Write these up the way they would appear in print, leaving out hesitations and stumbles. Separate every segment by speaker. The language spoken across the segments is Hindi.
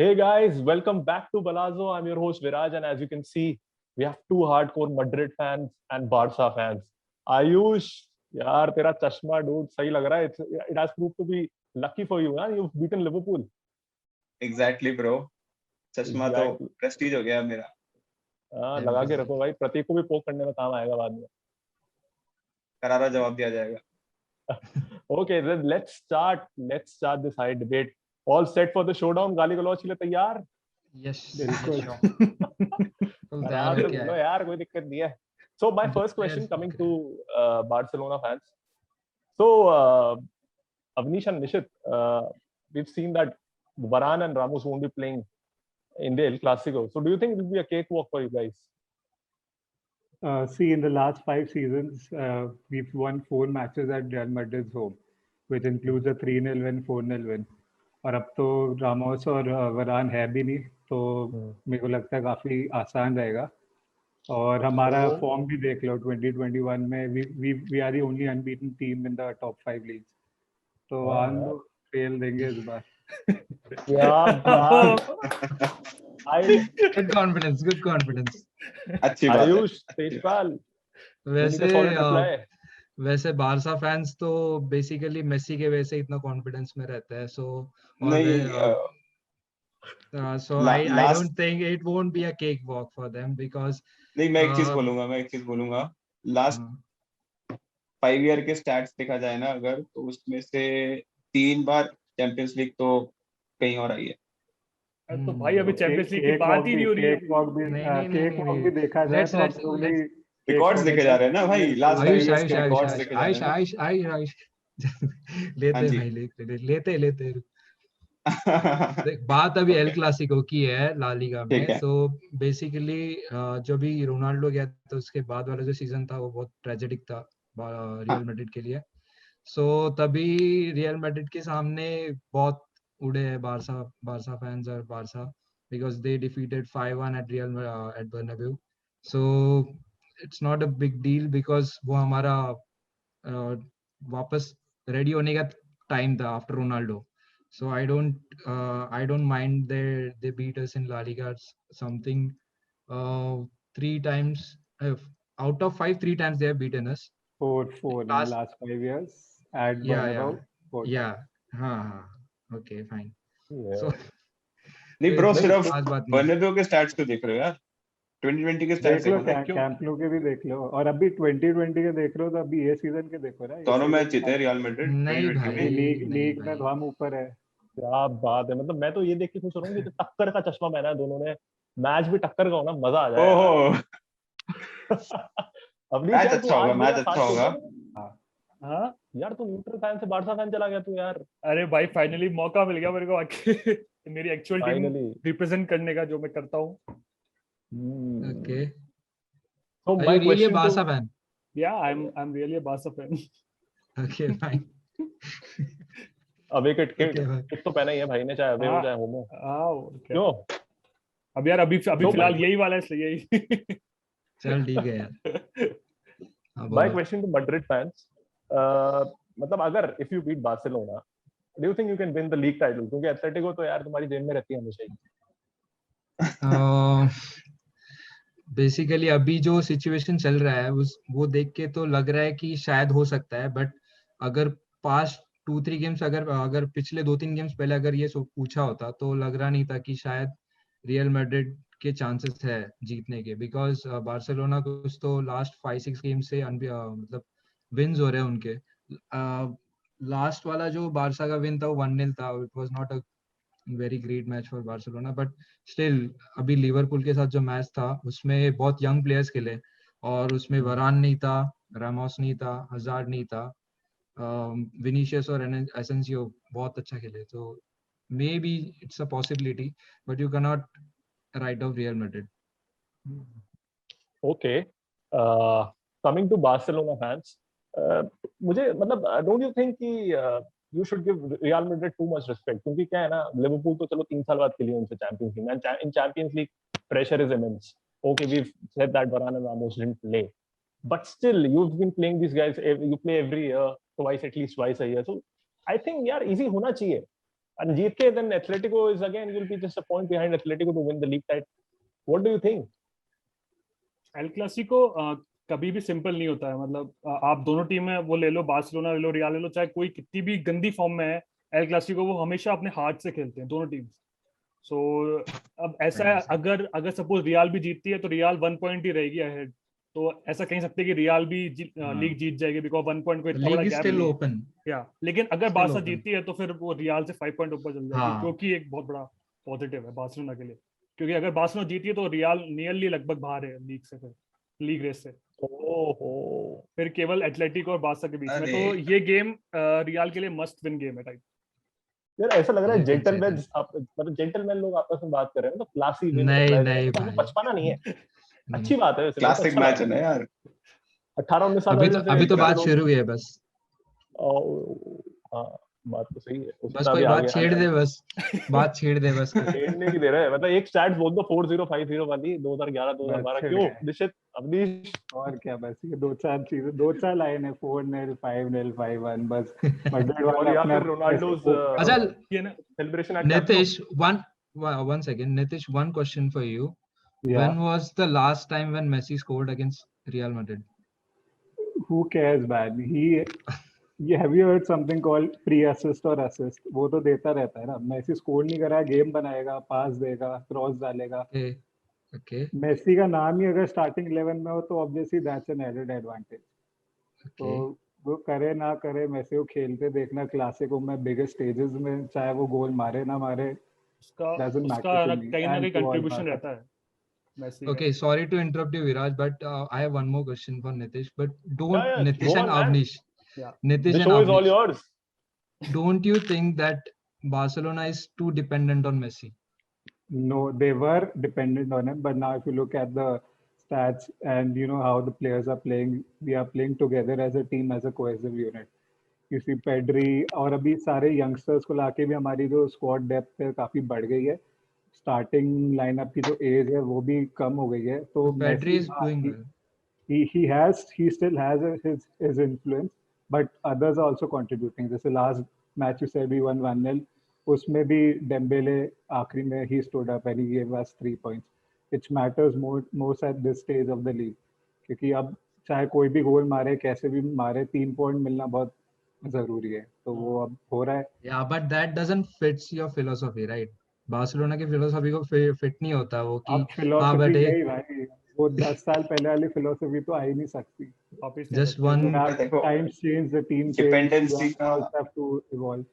Speaker 1: Hey guys, welcome back to Balazzo. I'm your host Viraj, and as you can see, we have two hardcore Madrid fans and Barca fans. Ayush, यार तेरा चश्मा dude सही लग रहा है. It has proved to be lucky for you, huh? You've beaten Liverpool.
Speaker 2: Exactly, bro. चश्मा तो
Speaker 1: Exactly.
Speaker 2: प्रेस्टीज हो गया मेरा.
Speaker 1: हाँ, लगा के रखो भाई. प्रतीक को भी पोक करने में काम आएगा बाद में.
Speaker 2: करारा जवाब दिया जाएगा.
Speaker 1: Okay, then let's start. Let's start this high debate. All set for the showdown. गाली गलौज के लिए तैयार?
Speaker 3: Yes.
Speaker 1: बिल्कुल.
Speaker 3: तो
Speaker 1: आराम से बोलो यार, कोई दिक्कत नहीं है. So my first question coming to Barcelona fans. So Avnish and Nishit, we've seen that Varane and Ramos won't be playing in the El Clasico. So do you think it will be a cakewalk for you guys?
Speaker 4: See, in the last 5 seasons, we've won 4 matches at Real Madrid's home, which includes a 3-0 win, 4-0 win. और अब तो रामोस और वरान है भी नहीं, तो मेरे को लगता है काफी आसान रहेगा. और हमारा फॉर्म भी देख लो 2021 में we are the only unbeaten team in the top 5 leagues. तो हम लोग फेल देंगे इस बार.
Speaker 3: Good confidence.
Speaker 2: अच्छी बात है.
Speaker 1: आयुष, तेजपाल,
Speaker 3: वैसे बारसा फैंस तो बेसिकली मेसी के वजह से इतना कॉन्फिडेंस में रहता है. सो I don't think it won't be a cakewalk for them because
Speaker 2: नहीं, मैं एक चीज बोलूंगा. लास्ट 5 ईयर के स्टैट्स देखा जाए ना अगर, तो उसमें से 3 बार चैंपियंस लीग तो कहीं और आई है.
Speaker 5: तो भाई अभी चैंपियंस लीग की बात ही नहीं हो रही है.
Speaker 4: केक भी देखा जाए तो
Speaker 2: रिकॉर्ड्स देखे जा रहे हैं ना भाई. लास्ट 5 इयर्स के रिकॉर्ड्स देखे जा रहे हैं.
Speaker 3: आयुष लेते बात अभी एल क्लासिको की है ला लीगा में. तो बेसिकली जो भी रोनाल्डो गया तो उसके बाद वाला जो सीजन था वो बहुत ट्रेजेडिक था रियल मैड्रिड के लिए. सो तभी रियल मैड्रिड के सामने बहुत उड़े हैं बारसा फैंस और Barca because they defeated 5-1 at Real at Bernabeu. So it's not a big deal because वो हमारा वापस रेडी होने का टाइम था after Ronaldo. So I don't mind they beat us in La Liga something 3 times out of 5 3 times they have beaten us.
Speaker 4: 4 in the last 5 years at Bernabeu.
Speaker 3: Okay, fine.
Speaker 1: So
Speaker 2: नहीं ब्रो, सिर्फ बर्नाब्यू के स्टैट्स को देख रहे हो यार. 2020 के स्टैट्स
Speaker 4: देख लो, कैंप नो के भी देख लो, और अभी 2020 के देख लो, तो अभी ये सीजन के देखो ना.
Speaker 2: दोनों मैच जीते रियल मैड्रिड.
Speaker 3: नहीं भाई,
Speaker 4: लीग में हम ऊपर है.
Speaker 1: क्या बात है. मतलब मैं तो ये देख के खुश हो रहा हूँ कि टक्कर का चश्मा पहना है दोनों ने. मैच भी टक्कर का होना, मजा आ जाए.
Speaker 2: मैच अच्छा होगा.
Speaker 5: हाँ
Speaker 1: यार तू न्यूट्रल फैन से बारसा फैन चला गया तू यार.
Speaker 5: अरे भाई फाइनली मौका मिल गया मेरे को आके मेरी एक्चुअल टीम रिप्रेजेंट करने का, जो मैं करता हूँ.
Speaker 3: Okay.
Speaker 1: So
Speaker 3: are you really a Barca fan?
Speaker 5: Yeah, I'm really a Barca fan.
Speaker 3: Okay, fine.
Speaker 1: अब एक किट तो पहना ही है भाई ने, चाहे अवे हो चाहे होम हो. क्यों
Speaker 5: अब यार अभी फिलहाल यही वाला है, इसलिए यही.
Speaker 3: चल ठीक है यार.
Speaker 1: My question to Madrid fans, मतलब अगर if you beat Barcelona, do you think you can win the league title? क्योंकि एथलेटिको तो यार तुम्हारी जेब में रहती है हमेशा ही.
Speaker 3: बेसिकली अभी जो सिचुएशन चल रहा है वो देख के तो लग रहा है कि शायद हो सकता है. बट अगर पास्ट 2-3 गेम्स अगर पिछले 2-3 गेम्स पहले अगर ये पूछा होता तो लग रहा नहीं था कि शायद रियल मैड्रिड के चांसेस है जीतने के. बिकॉज बार्सिलोना को तो लास्ट 5-6 गेम से मतलब विन्स हो रहे हैं उनके. लास्ट वाला जो बारसा का विन था वो 1-0 था. It was not a very great match for Barcelona, but still अभी लिवरपूल के साथ जो मैच था उसमें बहुत यंग प्लेयर्स खेले और उसमें वरान नहीं था, रामोस नहीं था, हजार्ड नहीं था, विनीशियस और एसेंसियो बहुत अच्छा खेले. तो maybe it's a possibility, but you can not write off Real Madrid.
Speaker 1: Okay, coming to Barcelona fans, मुझे मतलब डोंट यू थिंक कि you should give Real Madrid too much respect, क्योंकि क्या है ना, लिवरपूल तो चलो 3 साल बाद खेली उनसे चैंपियंस लीग में. In champions league pressure is immense. Okay, we've said that Varane and Ramos didn't play, but still you've been playing these guys. You play every year, at least twice a year. So I think यार easy होना चाहिए. and जीत के then Atletico is again will be just a point behind Atletico to win the league title. What do you think?
Speaker 5: El Clasico कभी भी सिंपल नहीं होता है, मतलब आप दोनों टीम है वो ले लो, बार्सिलोना ले लो, रियल ले लो, चाहे कोई कितनी भी गंदी फॉर्म में है, एल क्लासिको वो हमेशा अपने हार्ट से खेलते हैं दोनों टीम। सो अब ऐसा है, अगर सपोज रियल भी जीतती है तो रियल 1 पॉइंट ही रहेगी अहेड, तो ऐसा कह सकते हैं कि रियल भी लीग जीत जाएगी बिकॉज 1 पॉइंट को इतना बड़ा गैप
Speaker 3: स्टिल ओपन।
Speaker 5: या लेकिन अगर बार्सा जीतती है तो फिर वो रियल से 5 पॉइंट ऊपर चल जाएगी, जो कि एक बहुत बड़ा पॉजिटिव है बार्सिलोना के लिए, क्योंकि अगर बार्सिलोना जीती है तो रियल नियरली लगभग बाहर है लीग से, फिर लीग रेस से फिर केवल एथलेटिको और बार्सा के बीच में। तो ये गेम रियल के लिए मस्ट विन गेम है टाइप।
Speaker 1: यार ऐसा लग रहा है जेंटलमैन, मतलब जेंटलमैन लोग आपस में बात कर रहे हैं तो क्लासी विन,
Speaker 3: नहीं
Speaker 1: तो बचपना नहीं है, अच्छी बात है वैसे,
Speaker 2: क्लासिक मैच है ना यार,
Speaker 1: 18-19 साल
Speaker 3: अभी तो बात शुरू हुई है बस।
Speaker 1: हाँ बात तो सही है,
Speaker 3: बस कोई बात छेड़ दे, बस बात छेड़ दे बस।
Speaker 1: छेड़ने की दे रहा है, मतलब एक स्टैट्स बोल दो 40-50 वाली 2011-2012 क्यों निश्चित अवनीश, और क्या बस ये दो चार चीजें, दो चार लाइन है 4-0 5-0 5-1 बस मैड्रिड वाला अपना रोनाल्डोस
Speaker 3: अच्छा
Speaker 5: ये ना
Speaker 1: celebration at
Speaker 3: Nitish, one second Nitish, one question for you. When was the last time when Messi scored against Real Madrid?
Speaker 4: Who cares man, have you heard something called pre-assist or assist? वो तो देता रहता है ना, मेसी स्कोर नहीं करा, गेम बनाएगा, पास देगा, क्रॉस डालेगा।
Speaker 3: Okay.
Speaker 4: मेसी का नाम ही अगर स्टार्टिंग 11 में हो तो obviously that's an added advantage. तो वो करे ना करे, मेसी को खेलते देखना क्लासिको में बिगेस्ट स्टेजेस में, चाहे वो गोल मारे ना मारे,
Speaker 5: उसका कहीं ना कहीं कंट्रीब्यूशन रहता है मेसी का।
Speaker 3: Okay, sorry to interrupt you Viraj, but I have one more question for Nitish, but don't Nitish and Avnish. Nitish
Speaker 1: the show is all yours.
Speaker 3: Don't you think that Barcelona is too dependent on Messi?
Speaker 4: No, they were dependent on him, but now if you look at the stats and you know how the players are playing, we are playing together as a team, as a cohesive unit. You see Pedri और अभी सारे youngsters को लाके भी हमारी जो squad depth है काफी बढ़ गई है, starting lineup की जो age है वो भी कम हो गई है। तो
Speaker 3: Pedri is doing well.
Speaker 4: He still has his influence, but others are also contributing. जैसे last match you said we won 1-0, उसमें भी Dembele आखिरी में he stood up and he gave us 3 points, which matters most at this stage of the league, क्योंकि अब चाहे कोई भी गोल मारे, कैसे भी मारे, 3 पॉइंट मिलना बहुत जरूरी है, तो वो अब हो रहा है।
Speaker 3: Yeah, but that doesn't fits your philosophy, right? Barcelona की फिलोसॉफी को फिट नहीं होता वो कि
Speaker 4: हाँ बेटे नहीं भाई, वो 10 साल पहले वाली फिलोसॉफी तो आ ही नहीं सकती।
Speaker 3: Just one
Speaker 4: times change, the team
Speaker 2: dependency का
Speaker 4: have to evolve.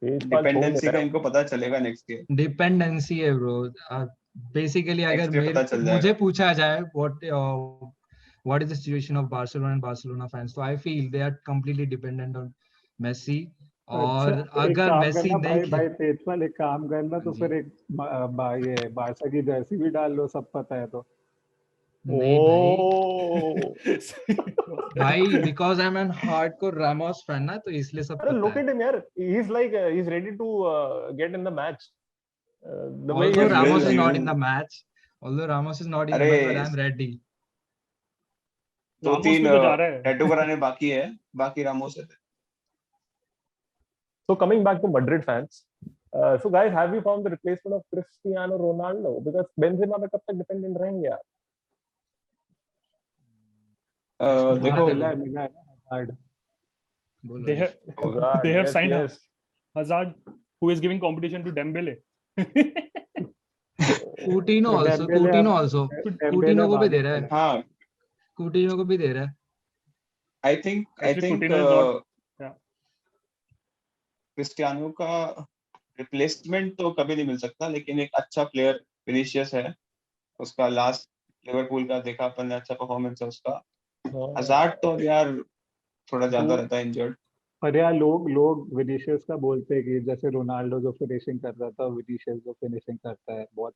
Speaker 2: डिपेंडेंसी का इनको पता चलेगा नेक्स्ट ईयर।
Speaker 3: डिपेंडेंसी है ब्रो, बेसिकली अगर मुझे पूछा जाए what is the situation of Barcelona and Barcelona fans, so I feel they are completely dependent on Messi. और अगर मेसी नहीं,
Speaker 4: भाई तेजपाल एक काम करना, तो फिर एक ये बारसा की जर्सी भी डाल लो, सब पता है तो।
Speaker 3: भाई because I'm an hardcore Ramos fan ना, तो इसलिए सब पता है।
Speaker 1: Look at him यार, he's ready to get in the match.
Speaker 3: Although Ramos is not in the match, but I'm ready.
Speaker 2: 2-3 tattoo कराने बाकी है, बाकी रामोस है।
Speaker 1: So coming back to Madrid fans, so guys, have you found the replacement of Cristiano Ronaldo? Because Benzema पे कब तक dependent रहेंगे आप?
Speaker 2: देखो
Speaker 5: they have signed Hazard, who is giving competition to Dembele.
Speaker 3: Coutinho also Coutinho को भी दे रहा है।
Speaker 2: हाँ,
Speaker 3: Coutinho को भी दे रहा है।
Speaker 2: I think क्रिस्टियानो का रिप्लेसमेंट तो कभी नहीं मिल सकता, लेकिन एक अच्छा प्लेयर विनीशियस है, उसका लास्ट लिवरपूल का देखा अपन ने, अच्छा परफॉर्मेंस है उसका। हज़ार्ड तो यार थोड़ा ज्यादा रहता है इंजर्ड।
Speaker 4: पर यार लोग विनीशियस का बोलते हैं कि जैसे रोनाल्डो जो फिनिशिंग कर रहा था, विनीशियस जो फिनिशिंग करता है, बहुत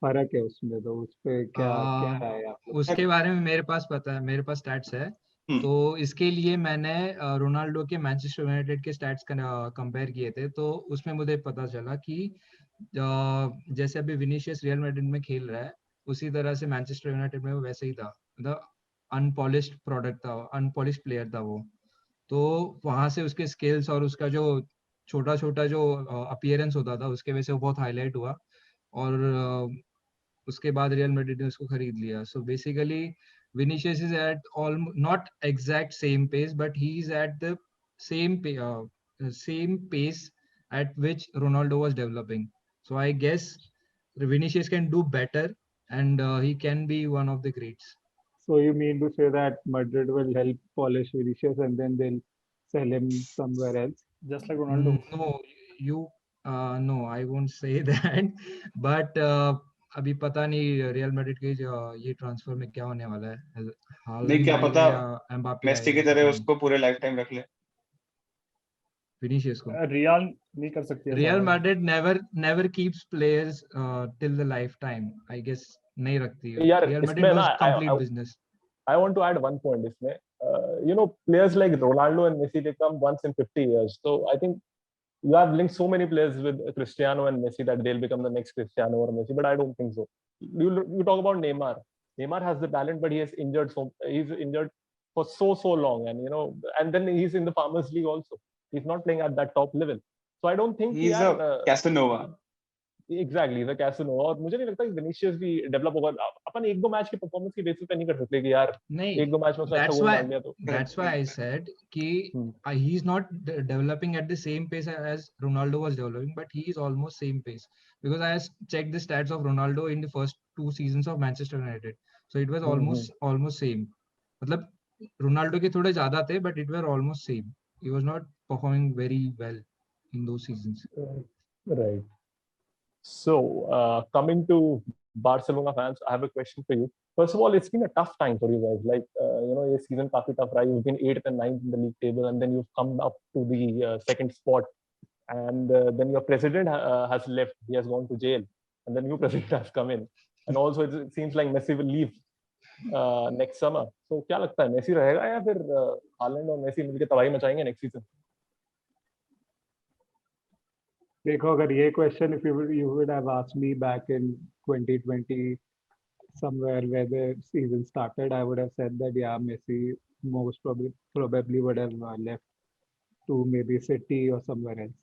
Speaker 4: फर्क है उसमें। तो उस पे क्या है आप?
Speaker 3: उसके बारे में मेरे पास पता है, मेरे पास स्टैट्स है। तो इसके लिए मैंने रोनाल्डो के मैनचेस्टर यूनाइटेड के स्टैट्स कंपेयर किए थे, तो उसमें मुझे पता चला कि जैसे अभी विनीशियस रियल मैड्रिड में खेल रहा है, उसी तरह से मैनचेस्टर यूनाइटेड में वो वैसे ही था, मतलब अनपॉलिश्ड प्रोडक्ट था, अनपॉलिश्ड प्लेयर था वो। तो वहां से उसके स्किल्स और उसका जो छोटा छोटा जो अपीयरेंस होता था उसके वजह से वो बहुत हाईलाइट हुआ, और उसके बाद रियल मैड्रिड ने उसको खरीद लिया. So basically Vinicius is at all not exact same pace, but he is at the same same pace at which Ronaldo was developing. So I guess Vinicius can do better, and he can be one of the greats.
Speaker 4: So you mean to say that Madrid will help polish Vinicius and then they'll sell him somewhere else?
Speaker 5: Just like Ronaldo.
Speaker 3: No, you no, I won't say that. But अभी पता नहीं रियल मैड्रिड के ये ट्रांसफर में क्या होने वाला है.
Speaker 2: नहीं
Speaker 3: हालैंड
Speaker 2: क्या
Speaker 3: आएगा
Speaker 2: पता
Speaker 3: या एम्बापे
Speaker 2: मेसी की
Speaker 3: आएगा,
Speaker 2: तरह
Speaker 3: पता नहीं.
Speaker 2: उसको पूरे लाइफ टाइम रख ले.
Speaker 3: विनीशियस को
Speaker 5: रियल नहीं कर सकती ऐसा.
Speaker 3: Real Madrid never keeps players till the life time. I guess नहीं रखती है.
Speaker 1: यार
Speaker 3: रियल
Speaker 1: इसमें
Speaker 3: मैड्रिड
Speaker 1: ना
Speaker 3: does complete business.
Speaker 1: I want to add one point इसमें. Players like Ronaldo and Messi, they come once in 50 years. So I think you have linked so many players with Cristiano and Messi that they'll become the next Cristiano or Messi, but I don't think so. You talk about Neymar. Neymar has the talent, but he's injured for so long, and then he's in the Farmers League also. He's not playing at that top level. So I don't think
Speaker 2: He's a Casanova.
Speaker 1: Exactly the casino. और मुझे नहीं लगता कि विनीशियस भी डेवलप होगा. अपन एक दो मैच की परफॉर्मेंस की बेसिस पे नहीं कर सकते कि यार
Speaker 3: नहीं,
Speaker 1: एक दो मैच में उसने अच्छा गोल डाल दिया तो.
Speaker 3: that's why I said कि he is not developing at the same pace as Ronaldo was developing, but he is almost same pace, because I checked the stats of Ronaldo in the first 2 seasons of Manchester United, so it was almost same. मतलब रोनाल्डो के थोड़े ज्यादा थे, but it were almost same. He was not performing very well in those seasons.
Speaker 1: Right. So, coming to Barcelona fans, I have a question for you. First of all, it's been a tough time for you guys. Like, this season काफी tough रहा. You've been 8th and 9th in the league table, and then you've come up to the second spot. And then your president has left. He has gone to jail, and the new president has come in. And also, it seems like Messi will leave next summer. So, क्या लगता है, Messi रहेगा या फिर हालैंड और मेसी मिलके तबाही मचाएंगे next season?
Speaker 4: देखो, अगर ये question if you would have asked me back in 2020 somewhere where the season started, I would have said that yeah, Messi most probably would have left to maybe City or somewhere else.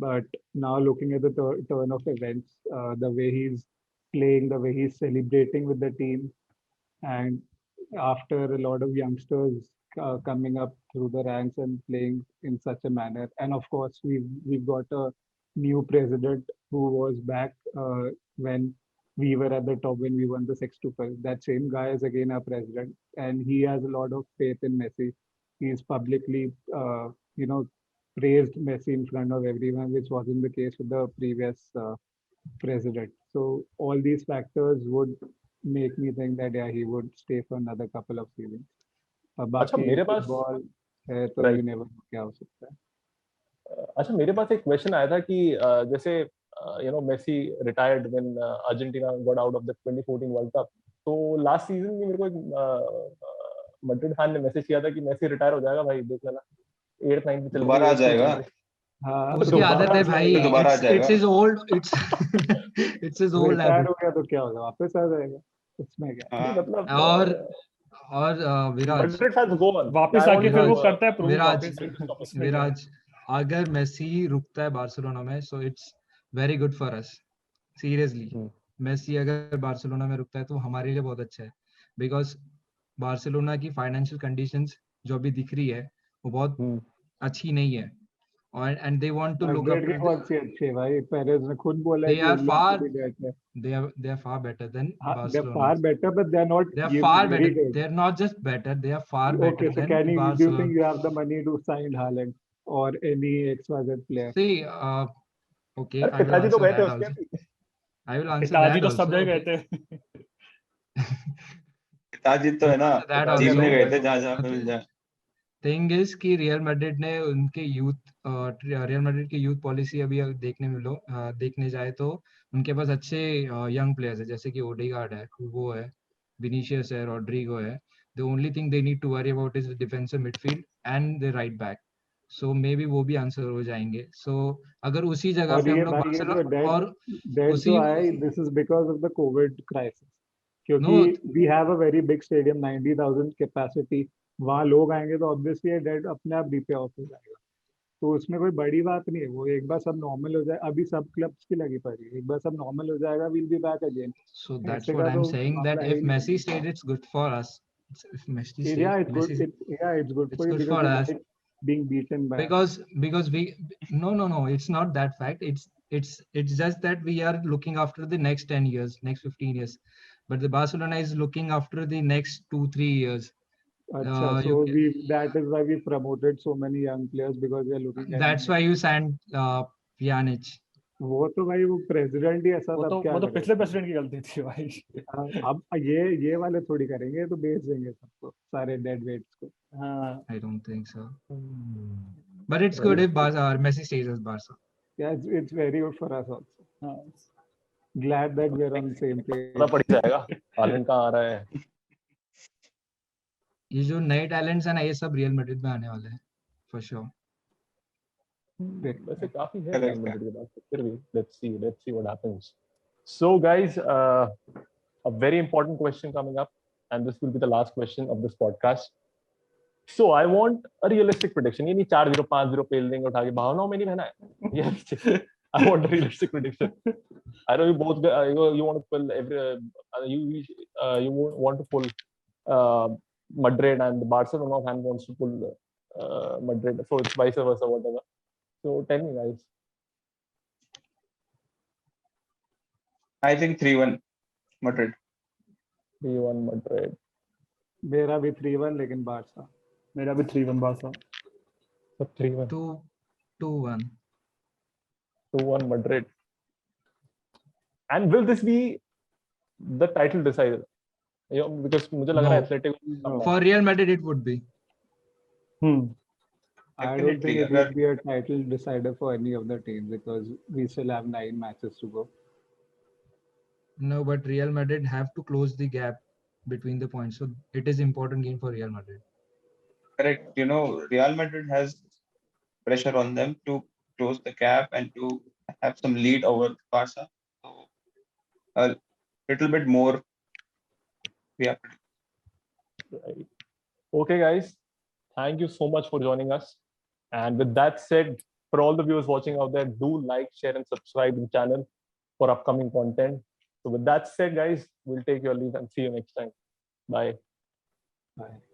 Speaker 4: But now looking at the turn of events, the way he's playing, the way he's celebrating with the team, and after a lot of youngsters coming up through the ranks and playing in such a manner, and of course we've got a new president who was back when we were at the top when we won the sextuple. That same guy is again our president, and he has a lot of faith in Messi. He's publicly, praised Messi in front of everyone, which wasn't the case with the previous president. So all these factors would make me think that yeah, he would stay for another couple of seasons.
Speaker 1: अच्छा, मेरे पास
Speaker 4: फुटबॉल है तो you never know क्या हो सकता है.
Speaker 1: अच्छा, मेरे पास एक क्वेश्चन आया था कि जैसे Messi retired when Argentina got out of the 2014 World Cup. तो लास्ट सीजन में मेरे को एक मैड्रिड फैन ने मैसेज किया था कि मेसी रिटायर हो जाएगा भाई, देख लेना 8th 9th में चल
Speaker 2: दोबारा आ जाएगा.
Speaker 3: हाँ, उसकी आदत है भाई. It's his old
Speaker 4: रिटायर हो गया तो क्या होगा, वापस आ जाएगा, उसमें क्या
Speaker 1: मतलब.
Speaker 3: और विराज
Speaker 5: वापस आके फिर वो करता है
Speaker 3: विराज अगर मेसी रुकता है बार्सिलोना में, so it's very good for us. Seriously, Messi अगर बार्सिलोना में रुकता है तो हमारे लिए बहुत अच्छा है, बिकॉज बार्सिलोना की फाइनेंशियल कंडीशंस जो अभी दिख रही है वो बहुत अच्छी नहीं है. और and they want to look up to
Speaker 4: अच्छे भाई. पेरेज ने खुद बोला
Speaker 3: they are far better than Barcelona.
Speaker 4: They're far better, but they're not.
Speaker 3: They are far better. Good. They're not just better. They are far better.
Speaker 4: Okay, so
Speaker 3: than Barcelona.
Speaker 4: do you think you have the money to sign Haaland or any XYZ player?
Speaker 3: See, okay, I will answer that also. I will answer that also.
Speaker 5: तो सब जगह गए थे.
Speaker 2: पिताजी तो है ना, जीतने गए थे जहाँ पे मिल जाए.
Speaker 3: थिंग इज कि रियल मैड्रिड ने उनके रियल मैड्रिड की यूथ पॉलिसी अभी देखने जाए तो उनके पास अच्छे यंग प्लेयर्स है, जैसे कि ओडेगार्ड है, वो है, विनीशियस है, रॉड्रिगो है. The only thing they need to worry about is the defensive midfield and the right back. So maybe वो भी आंसर हो जाएंगे. सो अगर उसी जगह पे हम लोग बार्सिलोना और उसी
Speaker 4: this is because of the covid crisis, क्योंकि we have a very big stadium, 90,000 capacity. वहाँ लोग आएंगे तो ऑब्वियसली डेट अपने आप पे ऑफ हो जाएगा. तो उसमें कोई बड़ी बात नहीं है, वो एक बार सब नॉर्मल हो जाए, अभी सब क्लब्स की लगी पड़ी है, एक बार सब नॉर्मल हो जाएगा, will be back again.
Speaker 3: So that's
Speaker 4: ऐसे
Speaker 3: what
Speaker 4: का
Speaker 3: I'm
Speaker 4: तो
Speaker 3: saying, that
Speaker 4: मामला है
Speaker 3: if
Speaker 4: ही नहीं।
Speaker 3: Messi stayed, it's good for us. If Messi stays,
Speaker 4: Yeah, it's good.
Speaker 3: Messi,
Speaker 4: It's good
Speaker 3: it's
Speaker 4: for you
Speaker 3: good
Speaker 4: because
Speaker 3: for
Speaker 4: you
Speaker 3: us.
Speaker 4: like being beaten by.
Speaker 3: Because we no, it's not that fact. It's just that we are looking after the next 10 years, next 15 years, but the Barcelona is looking after the next 2-3 years.
Speaker 4: Acha,
Speaker 3: You
Speaker 4: so that is why we promoted so many young players because we are looking at
Speaker 3: That's why you signed Pjanic.
Speaker 4: वो तो भाई वो प्रेसिडेंट ही ऐसा, तब क्या
Speaker 5: वो तो
Speaker 4: करे।
Speaker 5: पिछले प्रेसिडेंट की गलती थी भाई।
Speaker 4: अब ये वाले थोड़ी करेंगे, तो बेच देंगे सबको, सारे डेड वेट्स को।
Speaker 5: हाँ
Speaker 3: I don't think so. But it's good if Barca or Messi stays as Barca.
Speaker 4: Yeah, it's very good for us also.
Speaker 5: हाँ
Speaker 4: Glad that we're on the same page.
Speaker 1: पता पड़ जाएगा हालैंड कहाँ आ रहा है।
Speaker 3: ये जो नए टैलेंट्स है ना, ये सब रियल मैड्रिड में आने वाले हैं for sure.
Speaker 1: वैसे काफी है
Speaker 2: Correct.
Speaker 1: रियल मैड्रिड के पास, फिर भी let's see what happens. So guys, a very important question coming up, and this will be the last question of this podcast. So I want a realistic prediction. ये नहीं 4-0 5-0 पेल देंगे उठा के, भावनाओं में नहीं रहना है। Yes, I want a realistic prediction. I know you both you want to pull every you want to pull Madrid, and the Barcelona fan wants to pull Madrid, so it's vice versa, whatever. So tell me guys.
Speaker 2: I think 3-1 Madrid.
Speaker 1: 3-1 Madrid.
Speaker 4: मेरा भी 3-1 लेकिन बारसा।
Speaker 5: मेरा भी 3-1 Barça.
Speaker 1: So 3-1.
Speaker 3: 2-1.
Speaker 1: 2-1 Madrid. And will this be the title decider? Because मुझे लग रहा है Atletico
Speaker 3: For Real Madrid it would be.
Speaker 4: I don't think
Speaker 2: Definitely,
Speaker 4: it would be a title decider for any of the teams because we still have 9 matches to go.
Speaker 3: No, but Real Madrid have to close the gap between the points, so it is important game for Real Madrid.
Speaker 2: Correct. You know, Real Madrid has pressure on them to close the gap and to have some lead over Barca. So a little bit more. Yeah.
Speaker 1: Right. Okay, guys. Thank you so much for joining us. And with that said, for all the viewers watching out there, do like, share, and subscribe to the channel for upcoming content. So with that said, guys, we'll take your leave and see you next time. Bye.
Speaker 4: Bye.